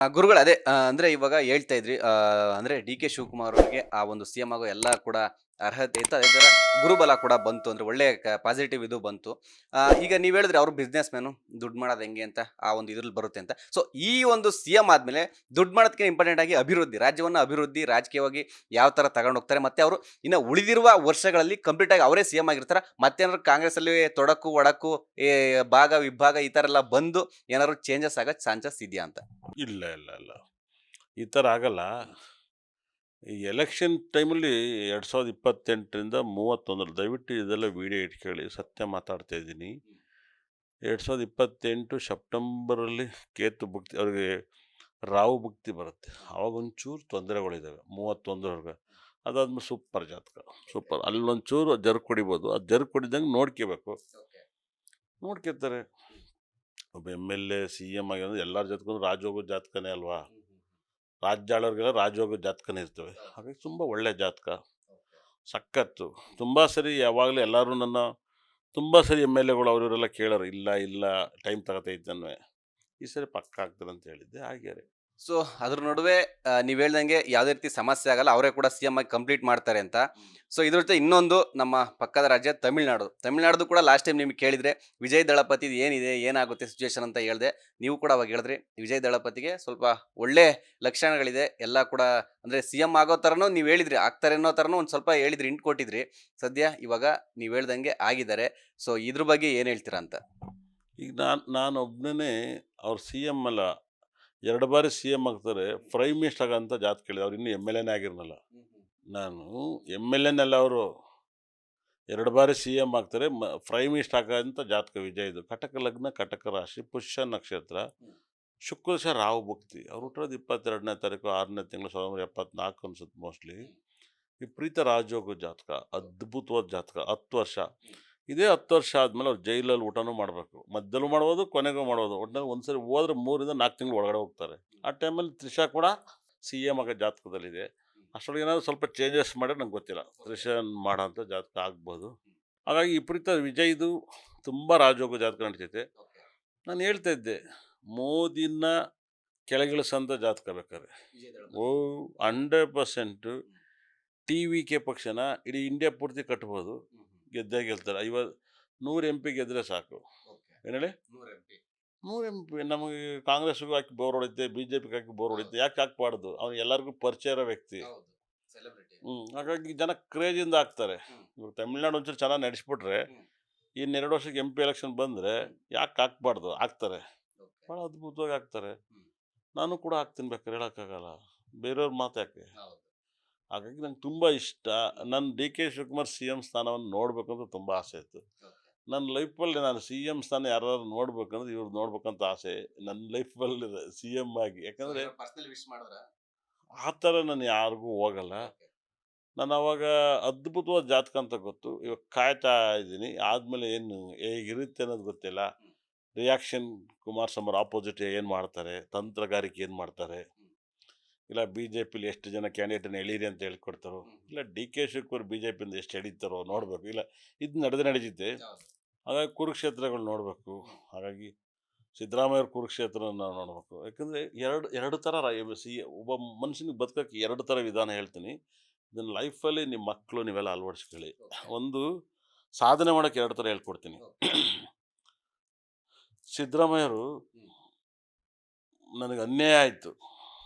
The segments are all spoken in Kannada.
ಗುರುಗಳು ಅದೇ ಅಂದ್ರೆ ಇವಾಗ ಹೇಳ್ತಾ ಇದ್ರಿ ಅಂದ್ರೆ ಡಿ ಕೆ ಶಿವಕುಮಾರ್ ಅವರಿಗೆ ಆ ಒಂದು ಸಿಎಂ ಆಗೋ ಎಲ್ಲ ಕೂಡ ಅರ್ಹತೆ ಇತ್ತು. ಅದೇ ತರ ಗುರುಬಲ ಕೂಡ ಬಂತು ಅಂದ್ರೆ ಒಳ್ಳೆ ಪಾಸಿಟಿವ್ ಇದು ಬಂತು. ಈಗ ನೀವ್ ಹೇಳಿದ್ರಿ ಅವ್ರು ಬಿಸ್ನೆಸ್ ಮ್ಯಾನು ದುಡ್ಡು ಮಾಡೋದು ಹೆಂಗೆ ಅಂತ ಆ ಒಂದು ಇದ್ರಲ್ಲಿ ಬರುತ್ತೆ ಅಂತ. ಸೊ ಈ ಒಂದು ಸಿಎಂ ಆದ್ಮೇಲೆ ದುಡ್ಡು ಮಾಡೋದಕ್ಕೆ ಇಂಪಾರ್ಟೆಂಟ್ ಆಗಿ ಅಭಿವೃದ್ಧಿ, ರಾಜ್ಯವನ್ನ ಅಭಿವೃದ್ಧಿ ರಾಜಕೀಯವಾಗಿ ಯಾವ ತರ ತಗೊಂಡು ಹೋಗ್ತಾರೆ, ಮತ್ತೆ ಅವರು ಇನ್ನ ಉಳಿದಿರುವ ವರ್ಷಗಳಲ್ಲಿ ಕಂಪ್ಲೀಟ್ ಆಗಿ ಅವರೇ ಸಿಎಂ ಆಗಿರ್ತಾರ, ಮತ್ತೇನಾದ್ರು ಕಾಂಗ್ರೆಸ್ ಅಲ್ಲಿ ತೊಡಕು ಒಡಕು ಈ ಭಾಗ ವಿಭಾಗ ಈ ತರ ಎಲ್ಲ ಬಂದು ಏನಾದ್ರು ಚೇಂಜಸ್ ಆಗೋ ಚಾನ್ಸಸ್ ಇದೆಯಾ ಅಂತ? ಇಲ್ಲ, ಇಲ್ಲ, ಇಲ್ಲ. ಈ ಥರ ಆಗಲ್ಲ. ಈ ಎಲೆಕ್ಷನ್ ಟೈಮಲ್ಲಿ 2028ರಿಂದ 31 ದಯವಿಟ್ಟು ಇದೆಲ್ಲ ವಿಡಿಯೋ ಇಟ್ಕೊಳ್ಳಿ. ಸತ್ಯ ಮಾತಾಡ್ತಾ ಇದ್ದೀನಿ. 2028 ಸೆಪ್ಟೆಂಬರಲ್ಲಿ ಕೇತು ಭುಕ್ತಿ ಅವ್ರಿಗೆ ರಾಹು ಭುಕ್ತಿ ಬರುತ್ತೆ. ಆವಾಗ ಒಂಚೂರು ತೊಂದರೆಗಳಿದ್ದಾವೆ 31ರವರೆಗೆ. ಅದಾದ್ಮೇಲೆ ಸೂಪರ್ ಜಾತಕ, ಸೂಪರ್. ಅಲ್ಲೊಂಚೂರು ಜರ್ಕ್ ಹೊಡಿಬೋದು. ಅದು ಜರ್ಕ್ ಹೊಡಿದಂಗೆ ನೋಡ್ಕೋಬೇಕು. ನೋಡ್ಕೊತಾರೆ. ಒಬ್ಬ MLA CM ಆಗಿರೋದು ಎಲ್ಲರ ಜೊತೆಗೂ ರಾಜಯೋಗ ಜಾತಕನೇ ಅಲ್ವಾ. ರಾಜ್ಯಾಳವ್ರಿಗೆಲ್ಲ ರಾಜಯೋಗ ಜಾತಕನೇ ಇರ್ತವೆ. ಹಾಗಾಗಿ ತುಂಬ ಒಳ್ಳೆ ಜಾತಕ, ಸಖತ್ತು. ತುಂಬ ಸರಿ ಯಾವಾಗಲೂ ಎಲ್ಲರೂ ತುಂಬ ಸರಿ MLAಗಳು ಅವರೆಲ್ಲ ಕೇಳೋರು, ಇಲ್ಲ ಇಲ್ಲ ಟೈಮ್ ತಗೋತೈತೆ ಅನ್ನುವೆ. ಈ ಸರಿ ಪಕ್ಕ ಆಗ್ತದೆ ಅಂತ ಹೇಳಿದ್ದೆ, ಹಾಗೆ. ಸೊ ಅದ್ರ ನಡುವೆ ನೀವ್ ಹೇಳ್ದಂಗೆ ಯಾವುದೇ ರೀತಿ ಸಮಸ್ಯೆ ಆಗಲ್ಲ, ಅವರೇ ಕೂಡ ಸಿಎಂ ಆಗಿ ಕಂಪ್ಲೀಟ್ ಮಾಡ್ತಾರೆ ಅಂತ. ಸೊ ಇದ್ರ ಜೊತೆ ಇನ್ನೊಂದು ನಮ್ಮ ಪಕ್ಕದ ರಾಜ್ಯ ತಮಿಳ್ನಾಡು ಕೂಡ ಲಾಸ್ಟ್ ಟೈಮ್ ನಿಮ್ಗೆ ಕೇಳಿದ್ರೆ ವಿಜಯ್ ದಳಪತಿ ಏನಿದೆ ಏನಾಗುತ್ತೆ ಸಿಚುವೇಶನ್ ಅಂತ ಹೇಳ್ದೆ. ನೀವು ಕೂಡ ಅವಾಗ ಹೇಳಿದ್ರಿ ವಿಜಯ್ ದಳಪತಿಗೆ ಸ್ವಲ್ಪ ಒಳ್ಳೆ ಲಕ್ಷಣಗಳಿದೆ ಎಲ್ಲ ಕೂಡ, ಅಂದ್ರೆ ಸಿಎಂ ಆಗೋ ತರನು ನೀವು ಹೇಳಿದ್ರಿ, ಆಗ್ತಾರೆ ಅನ್ನೋ ತರನು ಒಂದ್ ಸ್ವಲ್ಪ ಹೇಳಿದ್ರಿ, ಇಂಟ್ ಕೊಟ್ಟಿದ್ರಿ. ಸದ್ಯ ಇವಾಗ ನೀವ್ ಹೇಳ್ದಂಗೆ ಆಗಿದ್ದಾರೆ. ಸೊ ಇದ್ರ ಬಗ್ಗೆ ಏನ್ ಹೇಳ್ತೀರಾ ಅಂತ? ಈಗ ನಾನೊಬ್ಬನೇ ಅವ್ರ CM ಅಲ್ಲ, 2 ಬಾರಿ CM ಆಗ್ತಾರೆ. ಪ್ರೈಮ್ ಮಿನಿಸ್ಟರ್ ಆಗಂತ ಜಾತಕ ಕೇಳಿದೆ. ಅವ್ರು ಇನ್ನೂ MLAನೇ ಆಗಿರಲಿಲ್ಲ. ನಾನು MLAನಲ್ಲ ಅವರು. 2 ಬಾರಿ CM ಆಗ್ತಾರೆ. ಪ್ರೈಮ್ ಮಿನಿಸ್ಟರ್ ಆಗಂತ ಜಾತಕ ವಿಜಯ್ದು. ಕಟಕ ಲಗ್ನ, ಕಟಕ ರಾಶಿ, ಪುಷ್ಯ ನಕ್ಷತ್ರ, ಶುಕ್ರಶ ರಾಹು ಭುಕ್ತಿ. ಅವ್ರು ಹುಟ್ಟಿರೋದು 22ನೇ ತಾರೀಕು 6ನೇ ತಿಂಗಳು 1974 ಅನ್ಸುತ್ತೆ ಮೋಸ್ಟ್ಲಿ. ವಿಪರೀತ ರಾಜಯೋಗ ಜಾತಕ, ಅದ್ಭುತವಾದ ಜಾತಕ. 10 ವರ್ಷ. ಇದೇ 10 ವರ್ಷ ಆದಮೇಲೆ ಅವ್ರು ಜೈಲಲ್ಲಿ ಊಟನೂ ಮಾಡಬೇಕು, ಮಧ್ಯಲ್ಲೂ ಮಾಡ್ಬೋದು, ಕೊನೆಗೂ ಮಾಡ್ಬೋದು. ಒಟ್ಟಿನಲ್ಲಿ ಒಂದ್ಸರಿ ಹೋದ್ರೆ 3ರಿಂದ 4 ತಿಂಗಳು ಒಳಗಡೆ ಹೋಗ್ತಾರೆ. ಆ ಟೈಮಲ್ಲಿ ತ್ರಿಷಾ ಕೂಡ CM ಆಗೋ ಜಾತಕದಲ್ಲಿದೆ. ಅಷ್ಟರೊಳಗೆ ಏನಾದರೂ ಸ್ವಲ್ಪ ಚೇಂಜಸ್ ಮಾಡಿದ್ರೆ ನಂಗೆ ಗೊತ್ತಿಲ್ಲ, ತ್ರಿಷಾ ಮಾಡೋಂಥ ಜಾತಕ ಆಗ್ಬೋದು. ಹಾಗಾಗಿ ವಿಪರೀತ ವಿಜಯ್ದು ತುಂಬ ರಾಜಯೋಗ ಜಾತಕ ನಡೀತೈತೆ. ನಾನು ಹೇಳ್ತಾ ಇದ್ದೆ, ಮೋದಿನ ಕೆಳಗಿಳಿಸೋಂಥ ಜಾತಕ ಬೇಕಾದ್ರೆ 100% TVK ಪಕ್ಷನ ಇಡೀ ಇಂಡಿಯಾ ಪೂರ್ತಿ ಕಟ್ಬೋದು, ಗೆದ್ದೇ ಗೆಲ್ತಾರೆ. 100 MP ಗೆದ್ದರೆ ಸಾಕು. ಏನು ಹೇಳಿ, 100 MP. ನಮಗೆ ಕಾಂಗ್ರೆಸ್ಗೂ ಹಾಕಿ ಬೋರ್ ಹೊಡಿತೆ, BJPಗೆ ಹಾಕಿ ಬೋರ್ ಹೊಡಿತೆ. ಯಾಕೆ ಹಾಕ್ಬಾರ್ದು? ಅವ್ನು ಎಲ್ಲರಿಗೂ ಪರಿಚಯ ಇರೋ ವ್ಯಕ್ತಿ. ಹಾಗಾಗಿ ಜನ ಕ್ರೇಜಿಂದ ಹಾಕ್ತಾರೆ. ಇವಾಗ ತಮಿಳ್ನಾಡು ಒಂಚೂರು ಚೆನ್ನಾಗಿ ನಡೆಸ್ಬಿಟ್ರೆ ಇನ್ನು 2 ವರ್ಷಕ್ಕೆ MP ಎಲೆಕ್ಷನ್ ಬಂದರೆ ಯಾಕೆ ಹಾಕ್ಬಾರ್ದು? ಹಾಕ್ತಾರೆ, ಭಾಳ ಅದ್ಭುತವಾಗಿ ಹಾಕ್ತಾರೆ. ನಾನು ಕೂಡ ಹಾಕ್ತೀನಿ, ಬೇಕಾದ್ರೆ ಹೇಳೋಕ್ಕಾಗಲ್ಲ, ಬೇರೆಯವ್ರ ಮಾತು ಯಾಕೆ. ಹಾಗಾಗಿ ನಂಗೆ ತುಂಬ ಇಷ್ಟ. ನನ್ನ DK ಶಿವಕುಮಾರ್ CM ಸ್ಥಾನವನ್ನು ನೋಡಬೇಕು ಅಂತ ತುಂಬ ಆಸೆ ಇತ್ತು. ನನ್ನ ಲೈಫಲ್ಲಿ ನಾನು CM ಸ್ಥಾನ ಯಾರಾದ್ರು ನೋಡ್ಬೇಕಂದ್ರೆ ಇವ್ರು ನೋಡ್ಬೇಕಂತ ಆಸೆ ನನ್ನ ಲೈಫಲ್ಲಿ CM ಆಗಿ. ಯಾಕಂದರೆ ಆ ಥರ ನಾನು ಯಾರಿಗೂ ಹೋಗಲ್ಲ. ನಾನು ಅವಾಗ ಅದ್ಭುತವಾದ ಜಾತಕ ಅಂತ ಗೊತ್ತು. ಇವಾಗ ಕಾಯ್ತಾ ಇದ್ದೀನಿ, ಆದಮೇಲೆ ಏನು ಹೇಗಿರುತ್ತೆ ಅನ್ನೋದು ಗೊತ್ತಿಲ್ಲ. ರಿಯಾಕ್ಷನ್ ಕುಮಾರಸ್ವಾಮಿ ಆಪೋಸಿಟ್ ಏನು ಮಾಡ್ತಾರೆ, ತಂತ್ರಗಾರಿಕೆ ಏನು ಮಾಡ್ತಾರೆ, ಇಲ್ಲ BJPಲಿ ಎಷ್ಟು ಜನ ಕ್ಯಾಂಡಿಡೇಟನ್ನು ಎಳೀರಿ ಅಂತ ಹೇಳ್ಕೊಡ್ತಾರೋ, ಇಲ್ಲ DK ಶಿವಕುಮಾರ್ BJPಯಿಂದ ಎಷ್ಟು ಎಳೀತಾರೋ ನೋಡಬೇಕು. ಇಲ್ಲ ಇದು ನಡೆದಿದೆ. ಹಾಗಾಗಿ ಕುರುಕ್ಷೇತ್ರಗಳು ನೋಡಬೇಕು. ಹಾಗಾಗಿ ಸಿದ್ದರಾಮಯ್ಯವ್ರ ಕುರುಕ್ಷೇತ್ರನ ನಾವು ನೋಡಬೇಕು. ಯಾಕಂದರೆ ಎರಡು ಥರ ಒಬ್ಬ ಮನುಷ್ಯನಿಗೆ ಬದುಕೋಕ್ಕೆ 2 ಥರ ವಿಧಾನ ಹೇಳ್ತೀನಿ. ಇದನ್ನು ಲೈಫಲ್ಲಿ ನಿಮ್ಮ ಮಕ್ಕಳು ನೀವೆಲ್ಲ ಅಳವಡಿಸ್ಕೊಳ್ಳಿ. ಒಂದು ಸಾಧನೆ ಮಾಡೋಕ್ಕೆ 2 ಥರ ಹೇಳ್ಕೊಡ್ತೀನಿ. ಸಿದ್ದರಾಮಯ್ಯವರು ನನಗೆ ಅನ್ಯಾಯ ಆಯಿತು,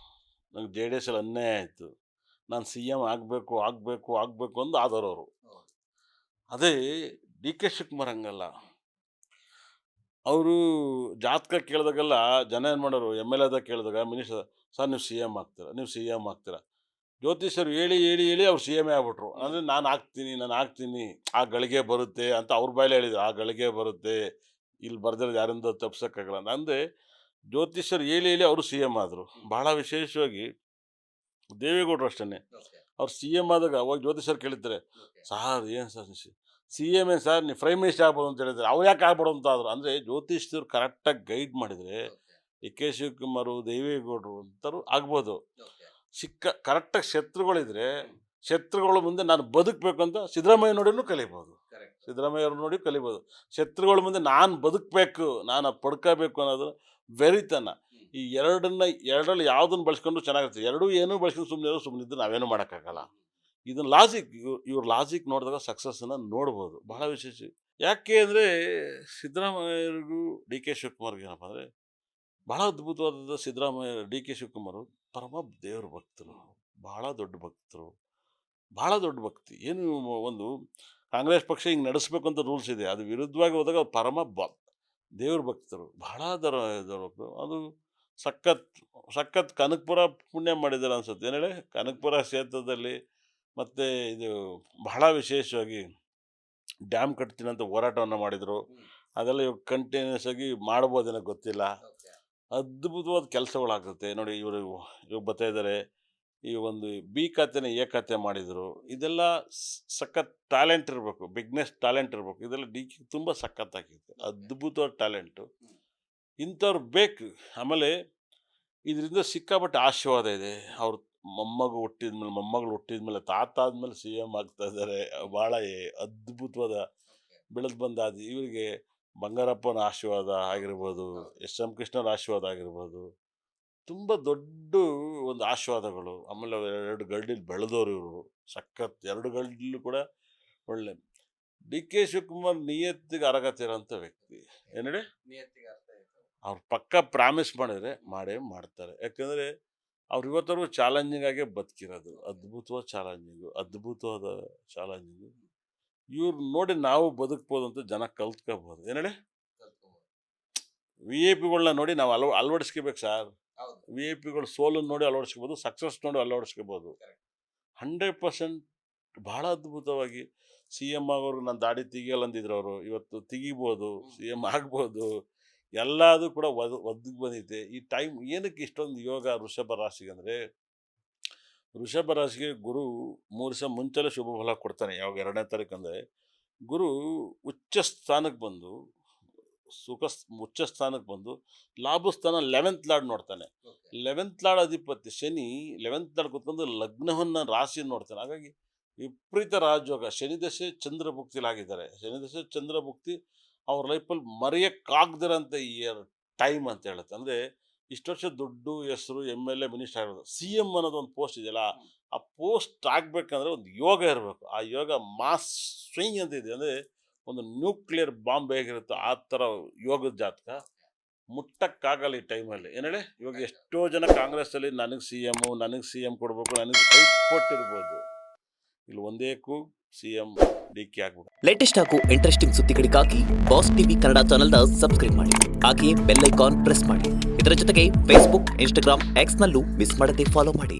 ನಂಗೆ JDSಲ್ಲಿ ಅನ್ಯಾಯ ಆಯಿತು, ನಾನು CM ಆಗಬೇಕು ಅಂದು ಆದವರು. ಅದೇ DK ಶಿವಕುಮಾರ್ ಹಂಗಲ್ಲ. ಅವರು ಜಾತಕ ಕೇಳಿದಾಗೆಲ್ಲ ಜನ ಏನು ಮಾಡೋರು, MLAದಾಗ ಕೇಳಿದಾಗ ಮಿನಿಸ್ಟರ್, ಸರ್ ನೀವು CM ಆಗ್ತೀರಾ. ಜ್ಯೋತಿಷರು ಹೇಳಿ ಅವ್ರು CM ಆಗ್ಬಿಟ್ರು. ಅಂದರೆ ನಾನು ಆಗ್ತೀನಿ, ಆ ಗಳಿಗೆ ಬರುತ್ತೆ ಅಂತ ಅವ್ರ ಬಾಯಲ್ಲಿ ಹೇಳಿದ್ರು. ಆ ಗಳಿಗೆ ಬರುತ್ತೆ, ಇಲ್ಲಿ ಬರ್ದಿರೋದು ಯಾರಿಂದ ತಪ್ಸೋಕ್ಕಾಗಲ್ಲ. ಅಂದರೆ ಜ್ಯೋತಿಷರು ಹೇಳಿ ಅವರು CM ಆದರು. ಭಾಳ ವಿಶೇಷವಾಗಿ ದೇವೇಗೌಡರು ಅಷ್ಟೇ. ಅವ್ರು CM ಆದಾಗ ಅವಾಗ ಜ್ಯೋತಿಷರು ಕೇಳಿದ್ದಾರೆ, ಸಾರ್ ಏನು ಸರ್ CM ಏನು ಸರ್, ನೀವು ಪ್ರೈಮ್ ಮಿನಿಸ್ಟರ್ ಆಗ್ಬೋದು ಅಂತ ಹೇಳಿದ್ರೆ, ಅವ್ರು ಯಾಕೆ ಆಗ್ಬೋದು ಅಂತ ಆದರು. ಅಂದರೆ ಜ್ಯೋತಿಷರು ಕರೆಕ್ಟಾಗಿ ಗೈಡ್ ಮಾಡಿದರೆ DK ಶಿವಕುಮಾರು, ದೇವೇಗೌಡರು ಅಂಥವ್ರು ಆಗ್ಬೋದು. ಕರೆಕ್ಟಾಗಿ ಶತ್ರುಗಳ ಮುಂದೆ ನಾನು ಬದುಕಬೇಕು ಅಂತ ಸಿದ್ದರಾಮಯ್ಯ ನೋಡಿನೂ ಕಲಿಬೋದು. ಸಿದ್ದರಾಮಯ್ಯವ್ರು ನೋಡಿ ಕಲಿಬೋದು. ಶತ್ರುಗಳ ಮುಂದೆ ನಾನು ಬದುಕಬೇಕು, ನಾನು ಪಡ್ಕೋಬೇಕು ಅನ್ನೋದು ವೆರಿತನ. ಈ ಎರಡರಲ್ಲಿ ಯಾವುದನ್ನು ಬಳಸ್ಕೊಂಡು ಚೆನ್ನಾಗಿರ್ತದೆ. ಎರಡೂ ಏನೂ ಬಳಸ್ಕೊಂಡು ಸುಮ್ಮನಿದ್ದು ನಾವೇನು ಮಾಡೋಕ್ಕಾಗಲ್ಲ. ಇದನ್ನ ಲಾಜಿಕ್ ಇವ್ರ ಲಾಜಿಕ್ ನೋಡಿದಾಗ ಸಕ್ಸಸ್ಸನ್ನು ನೋಡ್ಬೋದು. ಬಹಳ ವಿಶೇಷ. ಯಾಕೆ ಅಂದರೆ ಸಿದ್ದರಾಮಯ್ಯರಿಗೂ ಡಿ ಕೆ ಶಿವಕುಮಾರ್ಗೆ ಏನಪ್ಪ ಅಂದರೆ ಬಹಳ ಅದ್ಭುತವಾದ ಸಿದ್ದರಾಮಯ್ಯ ಡಿ ಕೆ ಶಿವಕುಮಾರ್ ಪರಮ ದೇವ್ರ ಭಕ್ತರು, ಬಹಳ ದೊಡ್ಡ ಭಕ್ತರು, ಬಹಳ ದೊಡ್ಡ ಭಕ್ತಿ. ಏನು ಒಂದು ಕಾಂಗ್ರೆಸ್ ಪಕ್ಷ ಹಿಂಗೆ ನಡೆಸ್ಬೇಕು ಅಂತ ರೂಲ್ಸ್ ಇದೆ, ಅದು ವಿರುದ್ಧವಾಗಿ ಹೋದಾಗ ಅವ್ರು ಪರಮ ದೇವ್ರ ಭಕ್ತರು, ಬಹಳ ಭಕ್ತರು. ಅದು ಸಖತ್ ಕನಕಪುರ ಪುಣ್ಯ ಮಾಡಿದ್ದಾರೆ ಅನ್ಸುತ್ತೆ. ಏನು ಹೇಳಿ, ಕನಕಪುರ ಕ್ಷೇತ್ರದಲ್ಲಿ ಮತ್ತು ಇದು ಬಹಳ ವಿಶೇಷವಾಗಿ ಡ್ಯಾಮ್ ಕಟ್ತೀನಿ ಅಂತ ಹೋರಾಟವನ್ನು ಮಾಡಿದರು. ಅದೆಲ್ಲ ಇವಾಗ ಕಂಟಿನ್ಯೂಸ್ ಆಗಿ ಮಾಡ್ಬೋದೇನೋ ಗೊತ್ತಿಲ್ಲ. ಅದ್ಭುತವಾದ ಕೆಲಸಗಳಾಗುತ್ತೆ ನೋಡಿ. ಇವಾಗ ಬರ್ತಾ ಇದ್ದಾರೆ, ಈ ಒಂದು ಬಿ ಖಾತೆನ ಎ ಖಾತೆ ಮಾಡಿದರು. ಇದೆಲ್ಲ ಸಖತ್ ಟ್ಯಾಲೆಂಟ್ ಇರಬೇಕು, ಬಿಗ್ನೆಸ್ ಟ್ಯಾಲೆಂಟ್ ಇರಬೇಕು. ಇದೆಲ್ಲ ಡಿ ಕೆ ತುಂಬ ಸಖತ್ತಾಗಿತ್ತು, ಅದ್ಭುತವಾದ ಟ್ಯಾಲೆಂಟು. ಇಂಥವ್ರು ಬೇಕು. ಆಮೇಲೆ ಇದರಿಂದ ಸಿಕ್ಕಾಪಟ್ಟೆ ಆಶೀರ್ವಾದ ಇದೆ. ಅವ್ರ ಮೊಮ್ಮಗಳು ಹುಟ್ಟಿದ್ಮೇಲೆ ತಾತ ಆದಮೇಲೆ ಸಿ ಎಮ್ ಆಗ್ತಾ ಇದ್ದಾರೆ. ಭಾಳ ಅದ್ಭುತವಾದ ಬೆಳೆದು ಬಂದಾದ ಇವರಿಗೆ ಬಂಗಾರಪ್ಪನ ಆಶೀರ್ವಾದ ಆಗಿರ್ಬೋದು, ಎಸ್ ಎಂ ಕೃಷ್ಣರ ಆಶೀರ್ವಾದ ಆಗಿರ್ಬೋದು, ತುಂಬ ದೊಡ್ಡ ಒಂದು ಆಶೀರ್ವಾದಗಳು. ಆಮೇಲೆ 2 ಗಲ್ಡಲ್ಲಿ ಬೆಳೆದವರು ಇವರು, ಸಖತ್ 2 ಗಲ್ಡಲ್ಲೂ ಕೂಡ ಒಳ್ಳೆ. ಡಿ ಕೆ ಶಿವಕುಮಾರ್ ನಿಯತ್ತಿಗೆ ಅರಗತಿರೋಂಥ ವ್ಯಕ್ತಿ. ಏನು ಹೇಳಿ, ಅವ್ರು ಪಕ್ಕ ಪ್ರಾಮಿಸ್ ಮಾಡಿದರೆ ಮಾಡೇ ಮಾಡ್ತಾರೆ. ಯಾಕಂದರೆ ಅವ್ರು ಇವತ್ತವರೆಗೂ ಚಾಲೆಂಜಿಂಗ್ ಆಗೇ ಬದುಕಿರೋದು. ಅದ್ಭುತವಾದ ಚಾಲೆಂಜಿಂಗು. ಇವ್ರು ನೋಡಿ ನಾವು ಬದುಕ್ಬೋದು ಅಂತ ಜನ ಕಲ್ತ್ಕೋಬೋದು. ಏನು ಹೇಳಿ, ವಿ ಐ ಪಿಗಳನ್ನ ನೋಡಿ ನಾವು ಅಳವಡಿಸ್ಕೋಬೇಕು ಸರ್. ವಿ ಐ ಪಿಗಳು ಸೋಲನ್ನು ನೋಡಿ ಅಳವಡಿಸ್ಕೋಬೋದು, ಸಕ್ಸಸ್ ನೋಡಿ ಅಳವಡಿಸ್ಕೋಬೋದು. 100% ಬಹಳ ಅದ್ಭುತವಾಗಿ ಸಿ ಎಮ್ ಆಗೋರು ನಾನು ದಾಡಿ ತೆಗಿಯಲ್ಲ ಅಂದಿದ್ರು ಅವರು, ಇವತ್ತು ತೆಗಿಬೋದು, ಸಿ ಎಮ್ ಆಗ್ಬೋದು. ಎಲ್ಲದೂ ಕೂಡ ಒದಗಿ ಬಂದೈತೆ. ಈ ಟೈಮ್ ಏನಕ್ಕೆ ಇಷ್ಟೊಂದು ಯೋಗ ವೃಷಭ ರಾಶಿಗೆ ಅಂದರೆ, ವೃಷಭ ರಾಶಿಗೆ ಗುರು 3 ದಿವಸ ಮುಂಚೆಲೆ ಶುಭ ಫಲ ಕೊಡ್ತಾನೆ. ಯಾವಾಗ 2ನೇ ತಾರೀಕು ಅಂದರೆ ಗುರು ಉಚ್ಚ ಸ್ಥಾನಕ್ಕೆ ಬಂದು ಉಚ್ಚ ಸ್ಥಾನಕ್ಕೆ ಬಂದು ಲಾಭಸ್ಥಾನ 11th ಲಾರ್ಡ್ ನೋಡ್ತಾನೆ. 11th ಲಾರ್ಡ್ ಅಧಿಪತಿ ಶನಿ 11th ಲಾರ್ಡ್ ಕೂತ್ಕೊಂಡು ಲಗ್ನವನ್ನು ರಾಶಿಯನ್ನು ನೋಡ್ತಾನೆ. ಹಾಗಾಗಿ ವಿಪರೀತ ರಾಜಯೋಗ. ಶನಿ ದಶೆ ಚಂದ್ರಭುಕ್ತಿಲಾಗಿದ್ದಾರೆ. ಶನಿ ದಶೆ ಚಂದ್ರಭುಕ್ತಿ ಅವ್ರ ಲೈಫಲ್ಲಿ ಮರೆಯೋಕ್ಕಾಗ್ದಿರೋಂಥ ಈ ಟೈಮ್ ಅಂತ ಹೇಳುತ್ತೆ. ಅಂದರೆ ಇಷ್ಟು ವರ್ಷ ದುಡ್ಡು, ಹೆಸರು, MLA, ಮಿನಿಸ್ಟರ್ ಆಗಿರೋದು, ಸಿ ಎಮ್ ಅನ್ನೋದು ಒಂದು ಪೋಸ್ಟ್ ಇದೆಯಲ್ಲ, ಆ ಪೋಸ್ಟ್ ಆಗಬೇಕಂದ್ರೆ ಒಂದು ಯೋಗ ಇರಬೇಕು. ಆ ಯೋಗ ಮಾಸ್ ಸ್ವಿಂಗ್ ಅಂತ ಇದೆ. ಅಂದರೆ ಒಂದು ನ್ಯೂಕ್ಲಿಯರ್ ಬಾಂಬ್ ಹೇಗಿರುತ್ತೋ ಆ ಥರ ಯೋಗದ ಜಾತಕ ಮುಟ್ಟಕ್ಕಾಗಲ್ಲ ಈ ಟೈಮಲ್ಲಿ. ಏನು ಹೇಳಿ, ಇವಾಗ ಎಷ್ಟೋ ಜನ ಕಾಂಗ್ರೆಸ್ಸಲ್ಲಿ ನನಗೆ ಸಿ ಎಮ್ ಕೊಡಬೇಕು, ನನಗೆ ಕೊಟ್ಟಿರ್ಬೋದು. ಇಲ್ಲಿ ಒಂದೇ ಸಿ ಎಮ್ ಡಿ ಕೆ ಆಗ್ಬೇಕು. ಲೇಟೆಸ್ಟ್ ಹಾಗೂ ಇಂಟ್ರೆಸ್ಟಿಂಗ್ ಸುದ್ದಿಗಳಿಗಾಗಿ ಬಾಸ್ ಟಿವಿ ಕನ್ನಡ ಚಾನೆಲ್ನ ಸಬ್ಸ್ಕ್ರೈಬ್ ಮಾಡಿ. ಹಾಗೆಯೇ ಬೆಲ್ ಐಕಾನ್ ಪ್ರೆಸ್ ಮಾಡಿ. ಇದರ ಜೊತೆಗೆ ಫೇಸ್ಬುಕ್, ಇನ್ಸ್ಟಾಗ್ರಾಮ್, ಎಕ್ಸ್ನಲ್ಲೂ ಮಿಸ್ ಮಾಡದೆ ಫಾಲೋ ಮಾಡಿ.